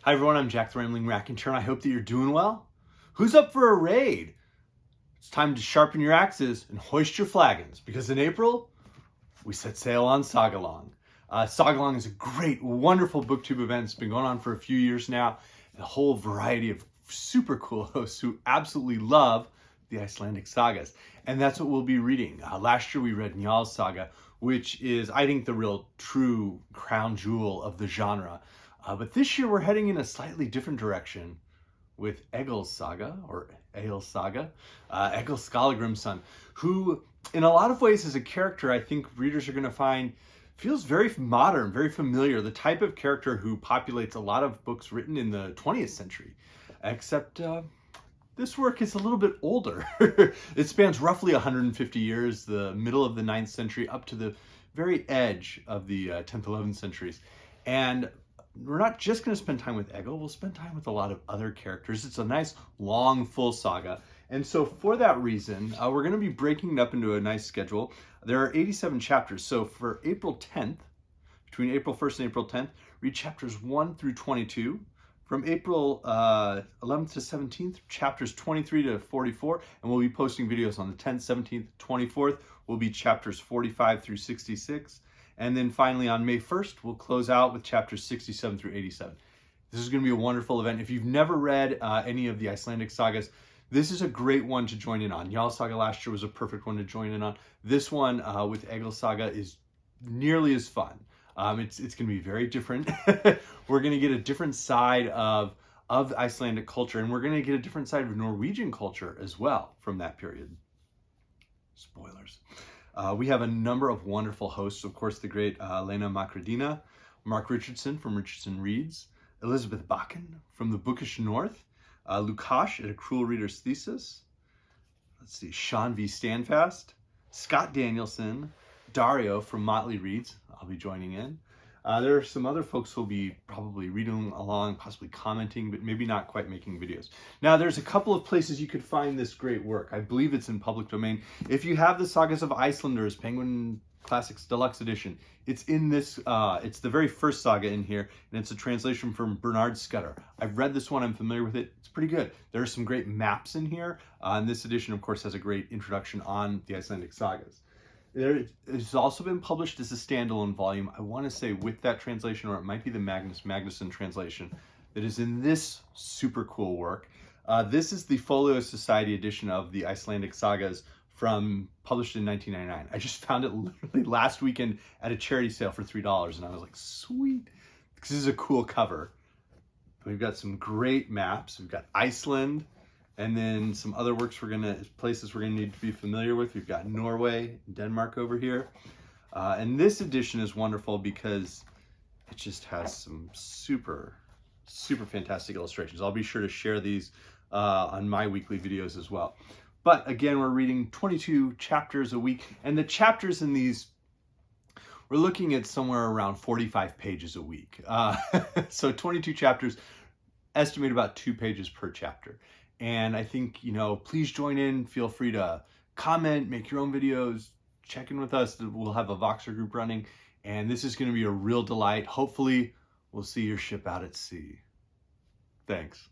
Hi everyone, I'm Jack the Rambling Raconteur, and I hope that you're doing well. Who's up for a raid? It's time to sharpen your axes and hoist your flagons, because in April, we set sail on Sagalong. Sagalong is a great, wonderful booktube event. It's been going on for a few years now, and a whole variety of super cool hosts who absolutely love the Icelandic sagas. And that's what we'll be reading. Last year we read Njal's Saga, which is, I think, the real true crown jewel of the genre. But this year we're heading in a slightly different direction with Egil's Saga, or Egil's Saga, Egil Skallagrimsson, who in a lot of ways is a character I think readers are going to find feels very modern, very familiar, the type of character who populates a lot of books written in the 20th century, except this work is a little bit older. It spans roughly 150 years, the middle of the 9th century up to the very edge of the 10th, 11th centuries. And we're not just going to spend time with Egil, we'll spend time with a lot of other characters. It's a nice, long, full saga. And so for that reason, we're going to be breaking it up into a nice schedule. There are 87 chapters. So for April 10th, between April 1st and April 10th, read chapters 1 through 22. From April 11th to 17th, chapters 23 to 44. And we'll be posting videos on the 10th, 17th, 24th. Will be chapters 45 through 66. And then finally on May 1st, we'll close out with chapters 67 through 87. This is going to be a wonderful event. If you've never read any of the Icelandic sagas, this is a great one to join in on. Njal's Saga last year was a perfect one to join in on. This one with Egil Saga is nearly as fun. It's going to be very different. We're going to get a different side of Icelandic culture, and we're going to get a different side of Norwegian culture as well from that period. Spoilers. We have a number of wonderful hosts. Of course, the great Lena Macradina, Mark Richardson from Richardson Reads, Elisabeth Bakken from the Bookish North, Lukas at A Cruel Reader's Thesis, let's see, Sean V. Standfast, Scott Danielson, Dario from Motley Reads. I'll be joining in. There are some other folks who will be probably reading along, possibly commenting, but maybe not quite making videos. Now, there's a couple of places you could find this great work. I believe it's in public domain. If you have the Sagas of Icelanders, Penguin Classics Deluxe Edition, it's in this, it's the very first saga in here, and it's a translation from Bernard Scudder. I've read this one, I'm familiar with it. It's pretty good. There are some great maps in here, and this edition, of course, has a great introduction on the Icelandic sagas. It's also been published as a standalone volume, I want to say with that translation, or it might be the Magnus Magnusson translation, that is in this super cool work. This is the Folio Society edition of the Icelandic sagas published in 1999. I just found it literally last weekend at a charity sale for $3, and I was like, sweet, because this is a cool cover. We've got some great maps. We've got Iceland, and then some other places we're gonna need to be familiar with. We've got Norway, Denmark over here. And this edition is wonderful because it just has some super, super fantastic illustrations. I'll be sure to share these on my weekly videos as well. But again, we're reading 22 chapters a week, and the chapters in these, we're looking at somewhere around 45 pages a week. So 22 chapters, estimate about 2 pages per chapter. And I think, please join in. Feel free to comment, make your own videos, check in with us. We'll have a Voxer group running, and this is going to be a real delight. Hopefully, we'll see your ship out at sea. Thanks.